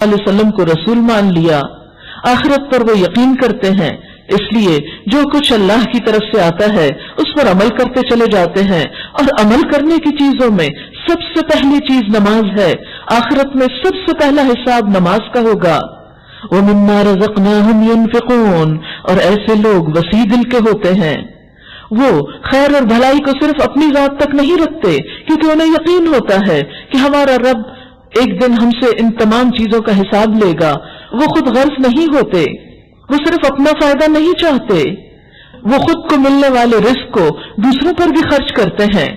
علیہ وسلم کو رسول مان لیا، آخرت پر وہ یقین کرتے ہیں، اس لیے جو کچھ اللہ کی طرف سے آتا ہے اس پر عمل کرتے چلے جاتے ہیں، اور عمل کرنے کی چیزوں میں سب سے پہلی چیز نماز ہے۔ آخرت میں سب سے پہلا حساب نماز کا ہوگا۔ وَمِمَّا رَزَقْنَاهُمْ يُنْفِقُونَ، اور ایسے لوگ وسیع دل کے ہوتے ہیں، وہ خیر اور بھلائی کو صرف اپنی ذات تک نہیں رکھتے، کیونکہ انہیں یقین ہوتا ہے کہ ہمارا رب ایک دن ہم سے ان تمام چیزوں کا حساب لے گا۔ وہ خود غرض نہیں ہوتے، وہ صرف اپنا فائدہ نہیں چاہتے، وہ خود کو ملنے والے رزق کو دوسروں پر بھی خرچ کرتے ہیں۔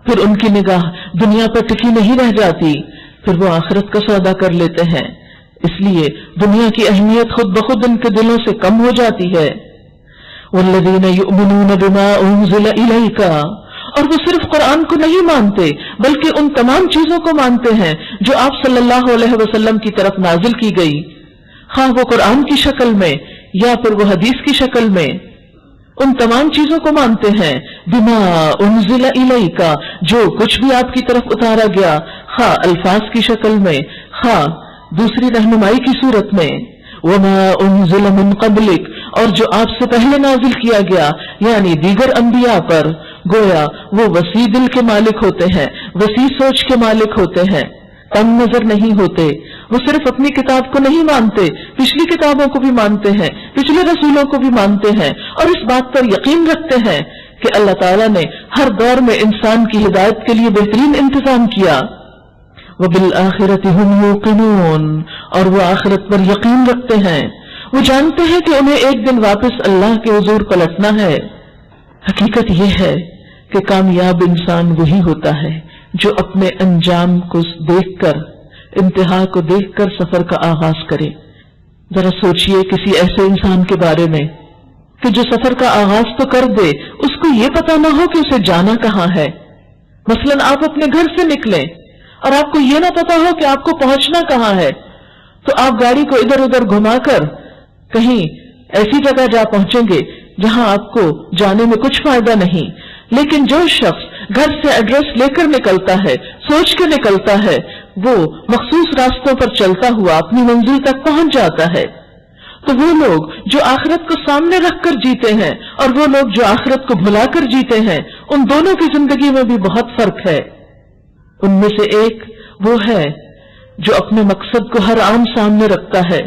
پھر ان کی نگاہ دنیا پر ٹکی نہیں رہ جاتی، پھر وہ آخرت کا سودا کر لیتے ہیں، اس لیے دنیا کی اہمیت خود بخود ان کے دلوں سے کم ہو جاتی ہے۔ وَالَّذِينَ يُؤْمِنُونَ بِمَا أُنزِلَ إِلَيْكَ، اور وہ صرف قرآن کو نہیں مانتے بلکہ ان تمام چیزوں کو مانتے ہیں جو آپ صلی اللہ علیہ وسلم کی طرف نازل کی گئی، خواہ وہ قرآن کی شکل میں یا پھر وہ حدیث کی شکل میں، ان تمام چیزوں کو مانتے ہیں۔ بما انزل الیک، جو کچھ بھی آپ کی طرف اتارا گیا، خواہ الفاظ کی شکل میں خواہ دوسری رہنمائی کی صورت میں۔ وما انزل من قبلک، اور جو آپ سے پہلے نازل کیا گیا یعنی دیگر انبیاء پر، گویا وہ وسیع دل کے مالک ہوتے ہیں، وسیع سوچ کے مالک ہوتے ہیں، تنگ نظر نہیں ہوتے۔ وہ صرف اپنی کتاب کو نہیں مانتے، پچھلی کتابوں کو بھی مانتے ہیں، پچھلے رسولوں کو بھی مانتے ہیں، اور اس بات پر یقین رکھتے ہیں کہ اللہ تعالیٰ نے ہر دور میں انسان کی ہدایت کے لیے بہترین انتظام کیا۔ وَبِالْآخِرَةِ هُمْ يُوقِنُونَ، اور وہ آخرت پر یقین رکھتے ہیں، وہ جانتے ہیں کہ انہیں ایک دن واپس اللہ کے حضور پلٹنا ہے۔ حقیقت یہ ہے کہ کامیاب انسان وہی ہوتا ہے جو اپنے انجام کو دیکھ کر، انتہا کو دیکھ کر سفر کا آغاز کرے۔ ذرا سوچئے کسی ایسے انسان کے بارے میں کہ جو سفر کا آغاز تو کر دے، اس کو یہ پتا نہ ہو کہ اسے جانا کہاں ہے۔ مثلاً آپ اپنے گھر سے نکلیں اور آپ کو یہ نہ پتا ہو کہ آپ کو پہنچنا کہاں ہے، تو آپ گاڑی کو ادھر ادھر گھما کر کہیں ایسی جگہ جا پہنچیں گے جہاں آپ کو جانے میں کچھ فائدہ نہیں۔ لیکن جو شخص گھر سے ایڈریس لے کر نکلتا ہے، سوچ کے نکلتا ہے، وہ مخصوص راستوں پر چلتا ہوا اپنی منزل تک پہنچ جاتا ہے۔ تو وہ لوگ جو آخرت کو سامنے رکھ کر جیتے ہیں اور وہ لوگ جو آخرت کو بھلا کر جیتے ہیں، ان دونوں کی زندگی میں بھی بہت فرق ہے۔ ان میں سے ایک وہ ہے جو اپنے مقصد کو ہر آن سامنے رکھتا ہے،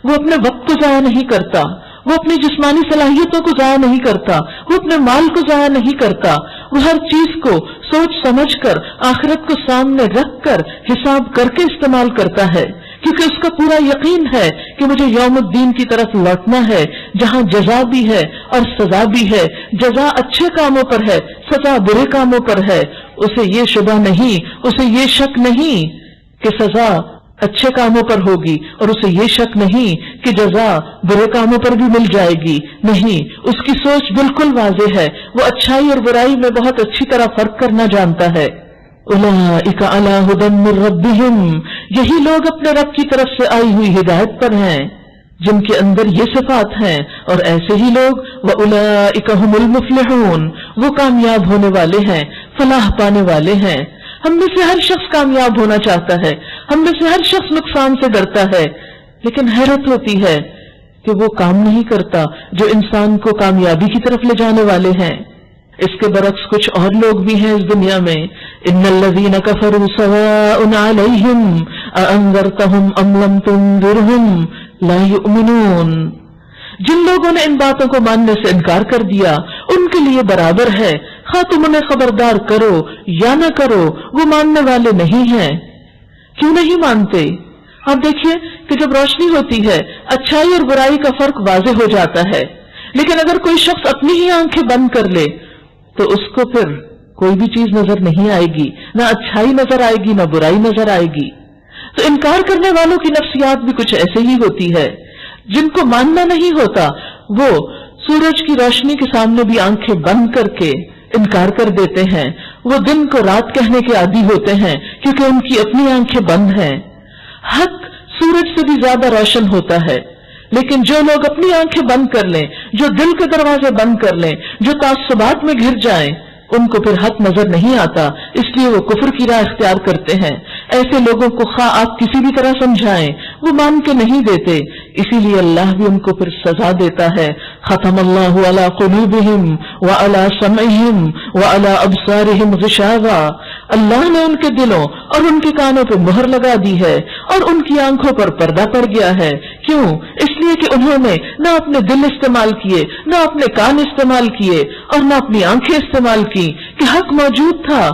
وہ اپنے وقت کو ضائع نہیں کرتا، وہ اپنی جسمانی صلاحیتوں کو ضائع نہیں کرتا، وہ اپنے مال کو ضائع نہیں کرتا، وہ ہر چیز کو سوچ سمجھ کر آخرت کو سامنے رکھ کر حساب کر کے استعمال کرتا ہے، کیونکہ اس کا پورا یقین ہے کہ مجھے یوم الدین کی طرف لوٹنا ہے جہاں جزا بھی ہے اور سزا بھی ہے۔ جزا اچھے کاموں پر ہے، سزا برے کاموں پر ہے۔ اسے یہ شبہ نہیں، اسے یہ شک نہیں کہ سزا اچھے کاموں پر ہوگی، اور اسے یہ شک نہیں کہ جزا برے کاموں پر بھی مل جائے گی، نہیں، اس کی سوچ بالکل واضح ہے، وہ اچھائی اور برائی میں بہت اچھی طرح فرق کرنا جانتا ہے۔ اولئک علی ھدی من ربہم، یہی لوگ اپنے رب کی طرف سے آئی ہوئی ہدایت پر ہیں جن کے اندر یہ صفات ہیں، اور ایسے ہی لوگ واولئک ھم المفلحون، وہ کامیاب ہونے والے ہیں، فلاح پانے والے ہیں۔ ہم میں سے ہر شخص کامیاب ہونا چاہتا ہے، ہم میں سے ہر شخص نقصان سے ڈرتا ہے، لیکن حیرت ہوتی ہے کہ وہ کام نہیں کرتا جو انسان کو کامیابی کی طرف لے جانے والے ہیں۔ اس کے برعکس کچھ اور لوگ بھی ہیں اس دنیا میں، ان الذین کفروا سواء علیہم اانذرتہم ام لم تنذرہم لا یؤمنون، جن لوگوں نے ان باتوں کو ماننے سے انکار کر دیا ان کے لیے برابر ہے، خواہ تم انہیں خبردار کرو یا نہ کرو، وہ ماننے والے نہیں ہیں۔ کیوں نہیں مانتے؟ آپ دیکھیے کہ جب روشنی ہوتی ہے اچھائی اور برائی کا فرق واضح ہو جاتا ہے، لیکن اگر کوئی شخص اپنی ہی آنکھیں بند کر لے تو اس کو پھر کوئی بھی چیز نظر نہیں آئے گی، نہ اچھائی نظر آئے گی نہ برائی نظر آئے گی۔ تو انکار کرنے والوں کی نفسیات بھی کچھ ایسے ہی ہوتی ہے۔ جن کو ماننا نہیں ہوتا وہ سورج کی روشنی کے سامنے بھی آنکھیں بند کر کے انکار کر دیتے ہیں، وہ دن کو رات کہنے کے عادی ہوتے ہیں کیونکہ ان کی اپنی آنکھیں بند ہیں۔ حق سورج سے بھی زیادہ روشن ہوتا ہے، لیکن جو لوگ اپنی آنکھیں بند کر لیں، جو دل کے دروازے بند کر لیں، جو تعصبات میں گھر جائیں، ان کو پھر حق نظر نہیں آتا، اس لیے وہ کفر کی راہ اختیار کرتے ہیں۔ ایسے لوگوں کو خواہ آپ کسی بھی طرح سمجھائیں وہ مان کے نہیں دیتے، اسی لیے اللہ بھی ان کو پھر سزا دیتا ہے۔ ختم اللہ علی قلوبہم وعلی سمعہم وعلی ابصارہم غشاوہ، اللہ نے ان کے دلوں اور ان کے کانوں پہ مہر لگا دی ہے اور ان کی آنکھوں پر پردہ پڑ گیا ہے۔ کیوں؟ اس لیے کہ انہوں نے نہ اپنے دل استعمال کیے، نہ اپنے کان استعمال کیے اور نہ اپنی آنکھیں استعمال کی کہ حق موجود تھا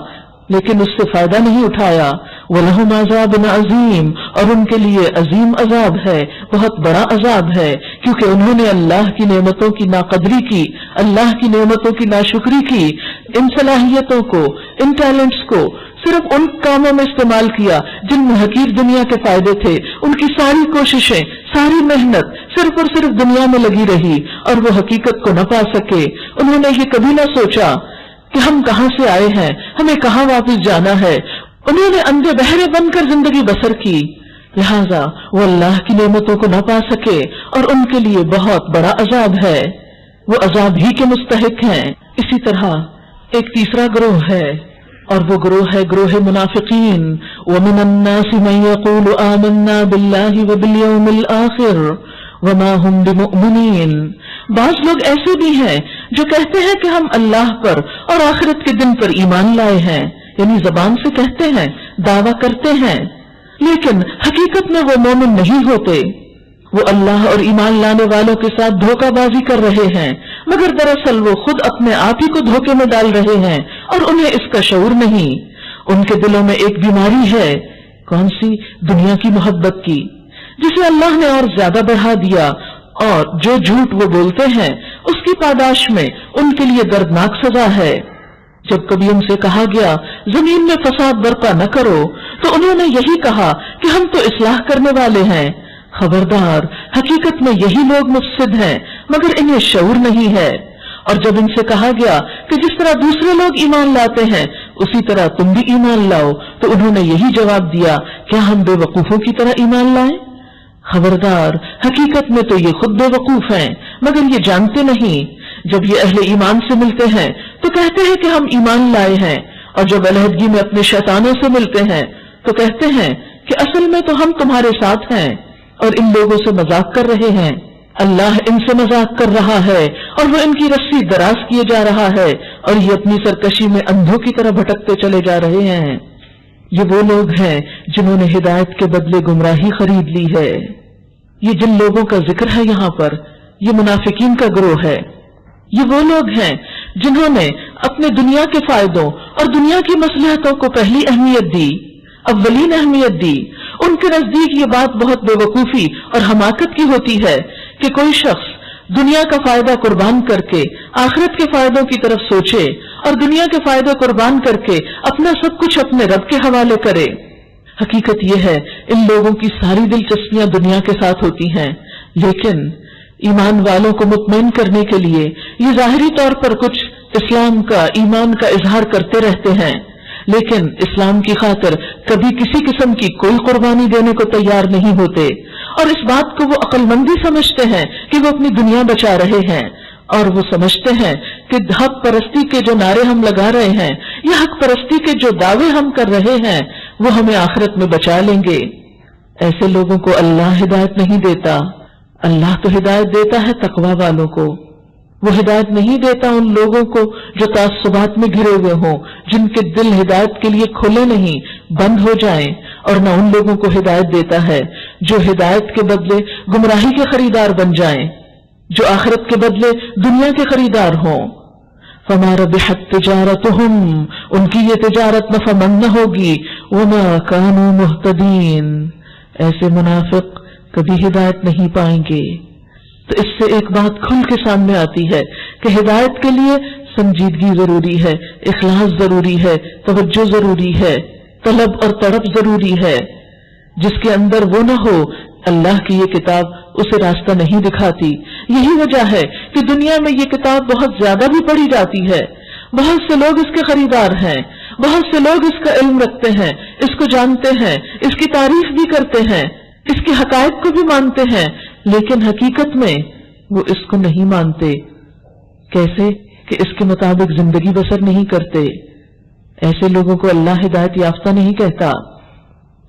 لیکن اس سے فائدہ نہیں اٹھایا۔ وَلَهُمْ عَذَابٌ عَظِيمٌ، اور ان کے لیے عظیم عذاب ہے، بہت بڑا عذاب ہے، کیونکہ انہوں نے اللہ کی نعمتوں کی ناقدری کی، اللہ کی نعمتوں کی ناشکری کی، ان صلاحیتوں کو، ان ٹیلنٹس کو صرف ان کاموں میں استعمال کیا جن میں حقیر دنیا کے فائدے تھے۔ ان کی ساری کوششیں، ساری محنت صرف اور صرف دنیا میں لگی رہی اور وہ حقیقت کو نہ پا سکے۔ انہوں نے یہ کبھی نہ سوچا کہ ہم کہاں سے آئے ہیں، ہمیں کہاں واپس جانا ہے۔ انہوں نے اندھے بہرے بن کر زندگی بسر کی، لہذا وہ اللہ کی نعمتوں کو نہ پا سکے اور ان کے لیے بہت بڑا عذاب ہے، وہ عذاب ہی کے مستحق ہیں۔ اسی طرح ایک تیسرا گروہ ہے اور وہ گروہ ہے گروہ منافقین۔ وَمِنَ النَّاسِ مَن يَقُولُ آمَنَّا بِاللَّهِ وَبِالْيَوْمِ الْآخِرِ وَمَا هُمْ بِمُؤْمِنِينَ، بعض لوگ ایسے بھی ہیں جو کہتے ہیں کہ ہم اللہ پر اور آخرت کے دن پر ایمان لائے ہیں، یعنی زبان سے کہتے ہیں، دعویٰ کرتے ہیں، لیکن حقیقت میں وہ مومن نہیں ہوتے۔ وہ اللہ اور ایمان لانے والوں کے ساتھ دھوکہ بازی کر رہے ہیں، مگر دراصل وہ خود اپنے آپ ہی کو دھوکے میں ڈال رہے ہیں اور انہیں اس کا شعور نہیں۔ ان کے دلوں میں ایک بیماری ہے، کون سی؟ دنیا کی محبت کی، جسے اللہ نے اور زیادہ بڑھا دیا، اور جو جھوٹ وہ بولتے ہیں اس کی پاداش میں ان کے لیے دردناک سزا ہے۔ جب کبھی ان سے کہا گیا زمین میں فساد برپا نہ کرو تو انہوں نے یہی کہا کہ ہم تو اصلاح کرنے والے ہیں۔ خبردار، حقیقت میں یہی لوگ مفسد ہیں مگر انہیں شعور نہیں ہے۔ اور جب ان سے کہا گیا کہ جس طرح دوسرے لوگ ایمان لاتے ہیں اسی طرح تم بھی ایمان لاؤ تو انہوں نے یہی جواب دیا، کیا ہم بے وقوفوں کی طرح ایمان لائیں؟ خبردار، حقیقت میں تو یہ خود بے وقوف ہیں مگر یہ جانتے نہیں۔ جب یہ اہل ایمان سے ملتے ہیں تو کہتے ہیں کہ ہم ایمان لائے ہیں، اور جب علیحدگی میں اپنے شیطانوں سے ملتے ہیں تو کہتے ہیں کہ اصل میں تو ہم تمہارے ساتھ ہیں اور ان لوگوں سے مذاق کر رہے ہیں۔ اللہ ان سے مذاق کر رہا ہے اور وہ ان کی رسی دراز کیے جا رہا ہے اور یہ اپنی سرکشی میں اندھوں کی طرح بھٹکتے چلے جا رہے ہیں۔ یہ وہ لوگ ہیں جنہوں نے ہدایت کے بدلے گمراہی خرید لی ہے۔ یہ جن لوگوں کا ذکر ہے یہاں پر، یہ منافقین کا گروہ ہے۔ یہ وہ لوگ ہیں جنہوں نے اپنے دنیا کے فائدوں اور دنیا کی مصلحتوں کو پہلی اہمیت دی، اولین اہمیت دی۔ ان کے نزدیک یہ بات بہت بے وقوفی اور حماقت کی ہوتی ہے کہ کوئی شخص دنیا کا فائدہ قربان کر کے آخرت کے فائدوں کی طرف سوچے اور دنیا کے فائدے قربان کر کے اپنا سب کچھ اپنے رب کے حوالے کرے۔ حقیقت یہ ہے ان لوگوں کی ساری دلچسپیاں دنیا کے ساتھ ہوتی ہیں، لیکن ایمان والوں کو مطمئن کرنے کے لیے یہ ظاہری طور پر کچھ اسلام کا، ایمان کا اظہار کرتے رہتے ہیں، لیکن اسلام کی خاطر کبھی کسی قسم کی کوئی قربانی دینے کو تیار نہیں ہوتے، اور اس بات کو وہ عقل مندی سمجھتے ہیں کہ وہ اپنی دنیا بچا رہے ہیں، اور وہ سمجھتے ہیں کہ حق پرستی کے جو نعرے ہم لگا رہے ہیں یا حق پرستی کے جو دعوے ہم کر رہے ہیں وہ ہمیں آخرت میں بچا لیں گے۔ ایسے لوگوں کو اللہ ہدایت نہیں دیتا، اللہ تو ہدایت دیتا ہے تقوی والوں کو، وہ ہدایت نہیں دیتا ان لوگوں کو جو تعصبات میں گھرے ہوئے ہوں، جن کے دل ہدایت کے لیے کھلے نہیں، بند ہو جائیں، اور نہ ان لوگوں کو ہدایت دیتا ہے جو ہدایت کے بدلے گمراہی کے خریدار بن جائیں، جو آخرت کے بدلے دنیا کے خریدار ہوں۔ فما ربحت تجارتهم، ان کی یہ تجارت نفع مند نہ ہوگی، وما كانوا مهتدين، ایسے منافق کبھی ہدایت نہیں پائیں گے۔ تو اس سے ایک بات کھل کے سامنے آتی ہے کہ ہدایت کے لیے سنجیدگی ضروری ہے، اخلاص ضروری ہے، توجہ ضروری ہے، طلب اور تڑپ ضروری ہے۔ جس کے اندر وہ نہ ہو، اللہ کی یہ کتاب اسے راستہ نہیں دکھاتی۔ یہی وجہ ہے کہ دنیا میں یہ کتاب بہت زیادہ بھی پڑھی جاتی ہے، بہت سے لوگ اس کے خریدار ہیں، بہت سے لوگ اس کا علم رکھتے ہیں، اس کو جانتے ہیں، اس کی تعریف بھی کرتے ہیں، اس کے حقائق کو بھی مانتے ہیں، لیکن حقیقت میں وہ اس کو نہیں مانتے۔ کیسے؟ کہ اس کے مطابق زندگی بسر نہیں کرتے۔ ایسے لوگوں کو اللہ ہدایت یافتہ نہیں کہتا۔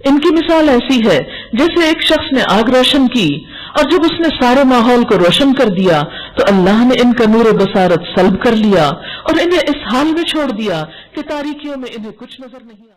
ان کی مثال ایسی ہے جیسے ایک شخص نے آگ روشن کی اور جب اس نے سارے ماحول کو روشن کر دیا تو اللہ نے ان کا نور بصارت سلب کر لیا اور انہیں اس حال میں چھوڑ دیا کہ تاریکیوں میں انہیں کچھ نظر نہیں آتا۔